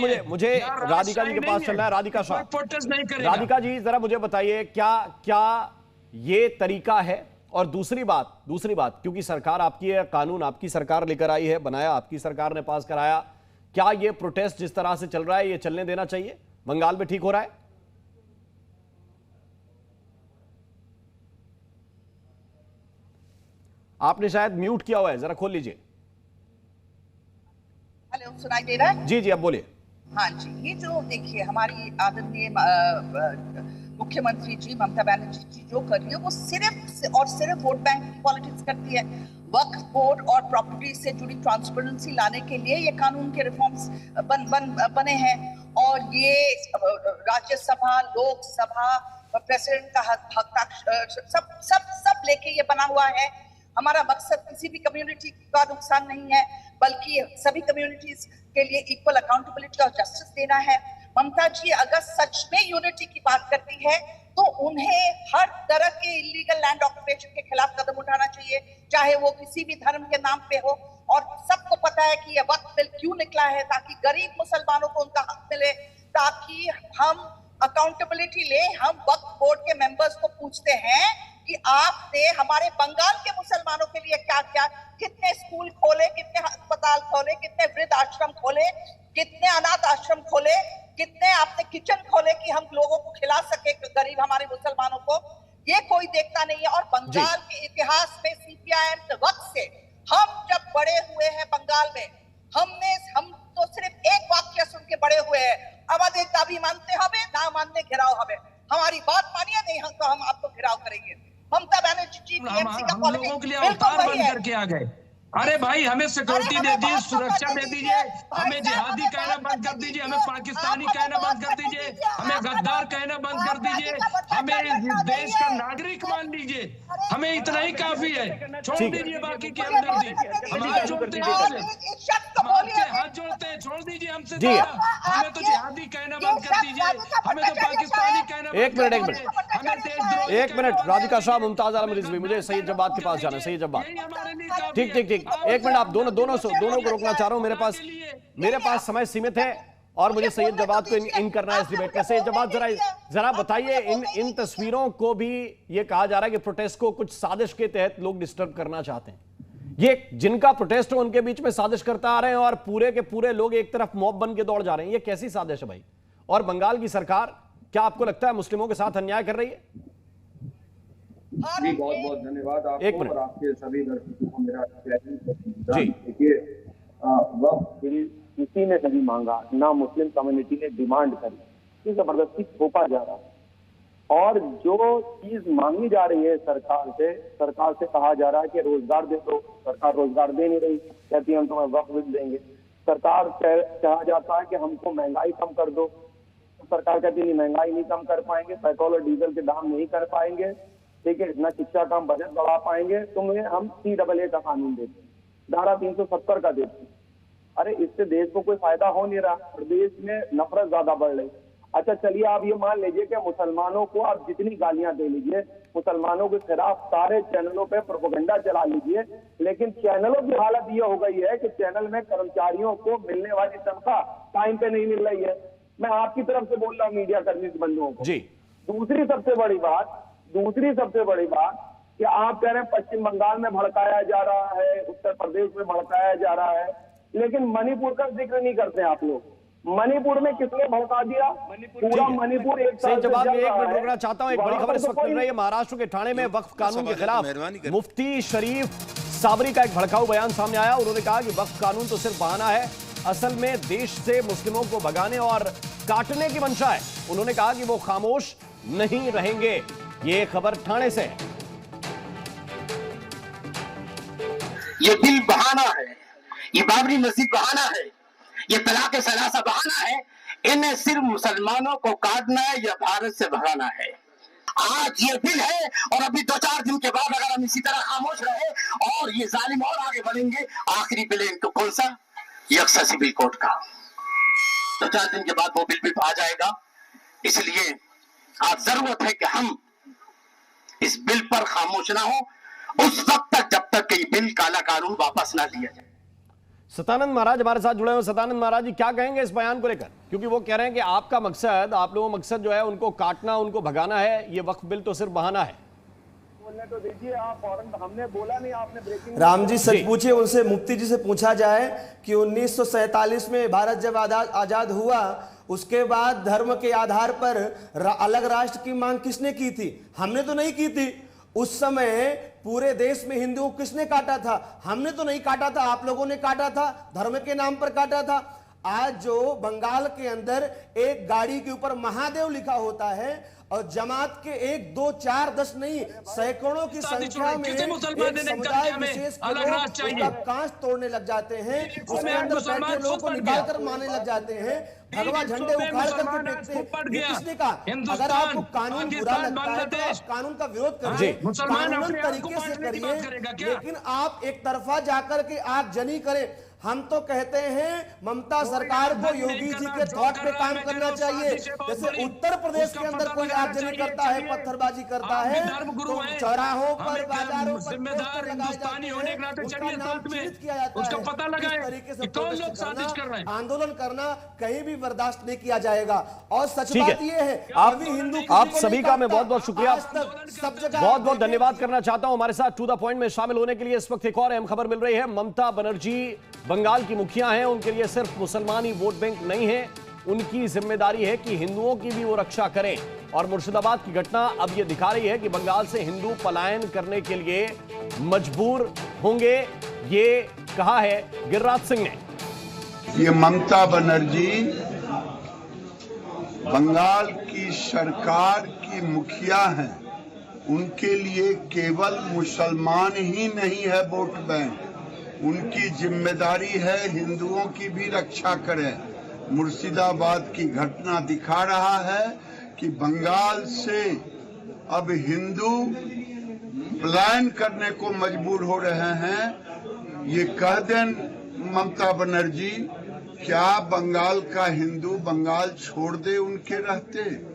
मुझे मुझे राधिका जी के पास चलना है। राधिका साहब, प्रोटेस्ट नहीं करेगा। राधिका जी जरा मुझे बताइए, क्या क्या ये तरीका है? और दूसरी बात, क्योंकि सरकार आपकी है, कानून आपकी सरकार लेकर आई है, बनाया आपकी सरकार ने, पास कराया, क्या ये प्रोटेस्ट जिस तरह से चल रहा है ये चलने देना चाहिए? बंगाल में ठीक हो रहा है? आपने शायद म्यूट किया हुआ है, जरा खोल लीजिए। हेलो, सुनाई दे रहा है? जी जी, अब बोलिए। हाँ जी, ये जो देखिए हमारी आदरणीय मुख्यमंत्री जी ममता बनर्जी जी जो कर रही है वो सिर्फ और सिर्फ वोट बैंक की पॉलिटिक्स करती है। वक्फ बोर्ड और प्रॉपर्टी से जुड़ी ट्रांसपेरेंसी लाने के लिए ये कानून के रिफॉर्म्स बने हैं और ये राज्यसभा, लोकसभा, प्रेसिडेंट का हस्ताक्षर सब लेके ये बना हुआ है। हमारा मकसद किसी भी कम्युनिटी का नुकसान नहीं है, बल्कि सभी कम्युनिटीज के लिए इक्वल अकाउंटेबिलिटी और जस्टिस देना है। ममता जी अगर सच में यूनिटी की बात करती है तो उन्हें हर तरह के इलीगल लैंड ऑक्यूपेशन के खिलाफ कदम उठाना चाहिए, चाहे वो किसी भी धर्म के नाम पे हो। और सबको पता है कि ये वक्त बिल क्यों निकला है, ताकि गरीब मुसलमानों को उनका हक मिले, ताकि हम अकाउंटेबिलिटी ले। हम वक्फ बोर्ड के मेंबर्स को पूछते हैं कि आपने हमारे बंगाल के मुसलमानों के लिए क्या क्या, कितने स्कूल खोले, कितने अस्पताल खोले, कितने वृद्ध आश्रम खोले, कितने अनाथ आश्रम खोले, कितने आपने किचन खोले कि हम लोगों को खिला सके, गरीब हमारे मुसलमानों को। ये कोई देखता नहीं है। और बंगाल के इतिहास में सीपीआईएम के वक्त से हम जब बड़े हुए हैं बंगाल में, हम तो सिर्फ एक वाक्य सुन के बड़े हुए हैं, আমাদের दाबी मानते हमें ना मानने घिराव हमें। हमारी बात मानिए, नहीं हम तो हम आपको घिराव करेंगे। ममता बनर्जी जी टीएमसी का हम लोगों के लिए अवतार बन करके आ गए। अरे भाई, हमें सिक्योरिटी दे दीजिए, सुरक्षा दे दीजिए, हमें जिहादी कहना बंद कर दीजिए, हमें पाकिस्तानी कहना बंद कर दीजिए, हमें गद्दार कहना बंद कर दीजिए, हमें इस देश का नागरिक मान लीजिए। हमें इतना ही काफी है। छोड़ दीजिए बाकी की हमदर्दी। हम हाथ जोड़ते हैं, हाथ जोड़ते हैं, छोड़ दीजिए हमसे। हमें तो जिहादी कहना बंद कर दीजिए, हमें तो पाकिस्तानी कहना बंद कर दीजिए, हमें देशद्रोही। एक मिनट राधिका साहब, मुमताज आलम रिजवी, मुझे सैयद जवाद के पास जाना है। सैयद जवाद, ठीक, एक मिनट, आप दोनों को रोकना चाह रहा हूं। मेरे पास समय सीमित है और मुझे सैयद जवाद को इन करना है इस डिबेट में। सैयद जवाद, जरा बताइए, इन तस्वीरों को भी ये कहा जा रहा है कि प्रोटेस्ट को कुछ साजिश के तहत लोग डिस्टर्ब करना चाहते हैं। ये जिनका प्रोटेस्ट हो उनके बीच में साजिश करता आ रहे हैं और पूरे के पूरे लोग एक तरफ मॉब बन के दौड़ जा रहे हैं। ये कैसी साजिश है भाई? और बंगाल की सरकार, क्या आपको लगता है मुस्लिमों के साथ अन्याय कर रही है? जी, बहुत बहुत धन्यवाद आपको और आपके सभी दर्शकों को मेरा जी। देखिए, वक्त बिल किसी ने नहीं मांगा, ना मुस्लिम कम्युनिटी ने डिमांड करी, ये जबरदस्ती थोपा जा रहा है। और जो चीज मांगी जा रही है सरकार से कहा जा रहा है कि रोजगार दे दो, सरकार रोजगार दे नहीं रही, कहती है हम तुम्हें वक्त बिल देंगे। सरकार कहा जाता है कि हमको महंगाई कम कर दो, तो सरकार कहती है नहीं, महंगाई नहीं कम कर पाएंगे, पेट्रोल और डीजल के दाम नहीं कर पाएंगे, ठीक है, ना शिक्षा का हम बजट बढ़ा पाएंगे, तुम्हें हम CAA का कानून देते हैं, धारा 370 का देते हैं। अरे इससे देश को कोई फायदा हो नहीं रहा और देश में नफरत ज्यादा बढ़ रही। अच्छा चलिए, आप ये मान लीजिए कि मुसलमानों को आप जितनी गालियां दे लीजिए, मुसलमानों के खिलाफ सारे चैनलों पे प्रोपेगेंडा चला लीजिए, लेकिन चैनलों की हालत ये हो गई है कि चैनल में कर्मचारियों को मिलने वाली तनख्वाह टाइम पे नहीं मिल रही है। मैं आपकी तरफ से बोल रहा हूँ, मीडिया कर्मी बंधुओं को। दूसरी सबसे बड़ी बात कि आप कह रहे हैं पश्चिम बंगाल में भड़काया जा रहा है, उत्तर प्रदेश में भड़काया जा रहा है, लेकिन मणिपुर का जिक्र नहीं करते आप लोग। मणिपुर में किसने भड़का दिया? पूरा मणिपुर एक साल जवाब में 1 मिनट रुकना चाहता हूं। एक बड़ी खबर इस वक्त मिल रही है, महाराष्ट्र के ठाणे में वक्फ कानून के खिलाफ मुफ्ती शरीफ साबरी का एक भड़काऊ बयान सामने आया। उन्होंने कहा कि वक्फ कानून तो सिर्फ बहाना है, असल में देश से मुस्लिमों को भगाने और काटने की मंशा है। उन्होंने कहा कि वो खामोश नहीं रहेंगे। ये खबर ठाणे से है। ये बिल बहाना है, ये बाबरी मस्जिद बहाना है, ये तलाक सलासा बहाना है। इन्हें सिर्फ मुसलमानों को काटना है या भारत से भगाना है। आज ये बिल है और अभी 2-4 दिन के बाद अगर हम इसी तरह खामोश रहे और ये जालिम और आगे बढ़ेंगे, आखिरी बिल इनको कौन सा? यक्सा सिविल कोड का। 2-4 दिन के बाद वो बिल भी आ जाएगा। इसलिए आज जरूरत है कि हम इस बिल पर खामोश ना हो उस वक्त तक, जब तक कि बिल काला कानून वापस ना लिया जाए। सतानंद महाराज हमारे साथ जुड़े हुए। सतानंद महाराज जी, क्या कहेंगे इस बयान को लेकर? क्योंकि वो कह रहे हैं कि आपका मकसद, आप लोगों का मकसद जो है उनको काटना, उनको भगाना है, ये वक्फ बिल तो सिर्फ बहाना है। बोलने तो दीजिए आप, और हमने बोला नहीं, आपने ब्रेकिंग। राम जी सच पूछिए, उनसे मुफ्ती जी से पूछा जाए कि 1947 में भारत जब आजाद हुआ, उसके बाद धर्म के आधार पर अलग राष्ट्र की मांग किसने की थी? हमने तो नहीं की थी। उस समय पूरे देश में हिंदुओं को किसने काटा था? हमने तो नहीं काटा था, आप लोगों ने काटा था, धर्म के नाम पर काटा था। आज जो बंगाल के अंदर एक गाड़ी के ऊपर महादेव लिखा होता है और जमात के 1, 2, 4, 10 नहीं, सैकड़ों की संख्या में एक समुदाय विशेष के लोग उसका कांच तोड़ने लग जाते हैं, उसके अंदर बैठे लोगों को निकालकर मारने लग जाते हैं, भगवा झंडे उखाड़ करके फेंकते हैं। ये किसने कहा? अगर आपको कानून बुरा लगता है तो आप कानून का विरोध करिए, कानूनन तरीके से करिए, लेकिन आप एक तरफा जाकर के आगजनी करें। हम तो कहते हैं ममता सरकार को योगी जी के थॉट पे काम करना चाहिए। जैसे उत्तर प्रदेश के अंदर कोई आगजनी करता है, पत्थरबाजी करता है, तो चौराहों पर, बाजारों पर जिम्मेदार हिंदुस्तानी होने के नाते चलिए साथ में उसका पता लगाएं कि कौन लोग साजिश कर रहे हैं। आंदोलन करना कहीं भी बर्दाश्त नहीं किया जाएगा। और सच बात यह है, आप सभी का मैं बहुत बहुत शुक्रिया, बहुत बहुत धन्यवाद करना चाहता हूं हमारे साथ टू द पॉइंट में शामिल होने के लिए। इस वक्त एक और अहम खबर मिल रही है। ममता बनर्जी बंगाल की मुखिया हैं, उनके लिए सिर्फ मुसलमान ही वोट बैंक नहीं है, उनकी जिम्मेदारी है कि हिंदुओं की भी वो रक्षा करें। और मुर्शिदाबाद की घटना अब ये दिखा रही है कि बंगाल से हिंदू पलायन करने के लिए मजबूर होंगे, ये कहा है गिरिराज सिंह ने। ये ममता बनर्जी बंगाल की सरकार की मुखिया हैं, उनके लिए केवल मुसलमान ही नहीं है वोट बैंक, उनकी जिम्मेदारी है हिंदुओं की भी रक्षा करें। मुर्शिदाबाद की घटना दिखा रहा है कि बंगाल से अब हिंदू पलायन करने को मजबूर हो रहे हैं। ये कह दें ममता बनर्जी, क्या बंगाल का हिंदू बंगाल छोड़ दे उनके रहते?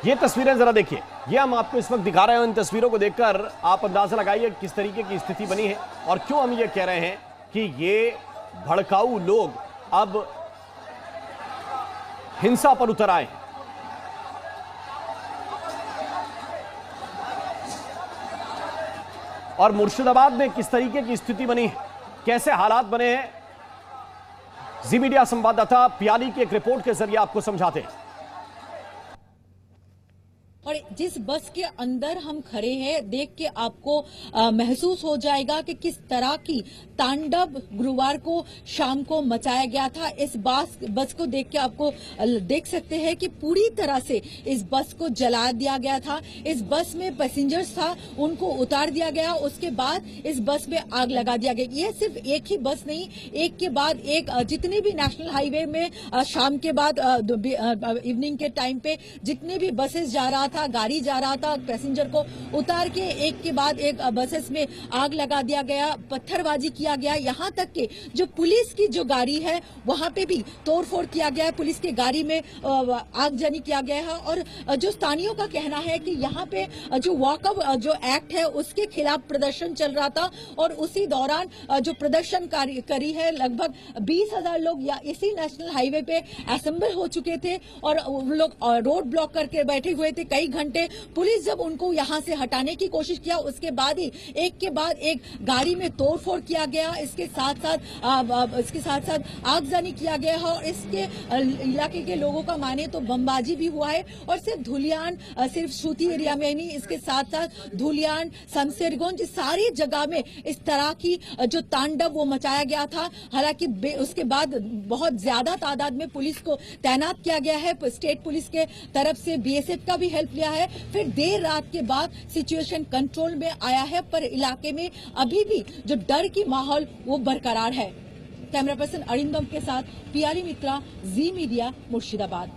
ये तस्वीरें जरा देखिए, ये हम आपको इस वक्त दिखा रहे हैं। इन तस्वीरों को देखकर आप अंदाजा लगाइए किस तरीके की स्थिति बनी है और क्यों हम ये कह रहे हैं कि ये भड़काऊ लोग अब हिंसा पर उतर आए। और मुर्शिदाबाद में किस तरीके की स्थिति बनी है, कैसे हालात बने हैं, जी मीडिया संवाददाता पियाली की एक रिपोर्ट के जरिए आपको समझाते हैं। और जिस बस के अंदर हम खड़े हैं, देख के आपको महसूस हो जाएगा कि किस तरह की तांडव गुरुवार को शाम को मचाया गया था। इस बस को देख के आपको देख सकते हैं कि पूरी तरह से इस बस को जला दिया गया था। इस बस में पैसेंजर्स था, उनको उतार दिया गया, उसके बाद इस बस में आग लगा दिया गया। यह सिर्फ एक ही बस नहीं, एक के बाद एक जितने भी नेशनल हाईवे में शाम के बाद इवनिंग के टाइम पे जितने भी बसेस जा रहा था, गाड़ी जा रहा था, पैसेंजर को उतार के एक के बाद एक बसेस में आग लगा दिया गया, पत्थरबाजी किया गया। यहाँ तक कि जो पुलिस की जो गाड़ी है वहां पे भी तोड़फोड़ किया गया है, पुलिस की गाड़ी में आगजनी किया गया है। और जो स्थानीयों का कहना है कि यहाँ पे जो वॉकआउट जो एक्ट है उसके खिलाफ प्रदर्शन चल रहा था और उसी दौरान जो प्रदर्शन करी है लगभग 20,000 लोग या इसी नेशनल हाईवे पे असेंबल हो चुके थे और वो लोग रोड ब्लॉक करके बैठे हुए थे कई घंटे। पुलिस जब उनको यहां से हटाने की कोशिश किया, उसके बाद ही एक के बाद एक गाड़ी में तोड़फोड़ किया गया, इसके साथ साथ आगजनी किया गया है। और इसके इलाके के लोगों का माने तो बमबाजी भी हुआ है और सिर्फ धुलियान, सिर्फ सूती एरिया में नहीं, इसके साथ साथ धुलियान, शमशेरगंज, सारी जगह में इस तरह की जो तांडव वो मचाया गया था। हालांकि उसके बाद बहुत ज्यादा तादाद में पुलिस को तैनात किया गया है, स्टेट पुलिस के तरफ से बीएसएफ का भी हेल्प लिया है। फिर देर रात के बाद सिचुएशन कंट्रोल में आया है, पर इलाके में अभी भी जो डर की माहौल वो बरकरार है। कैमरा पर्सन अरिंदम के साथ पियाली मित्रा, जी मीडिया, मुर्शिदाबाद।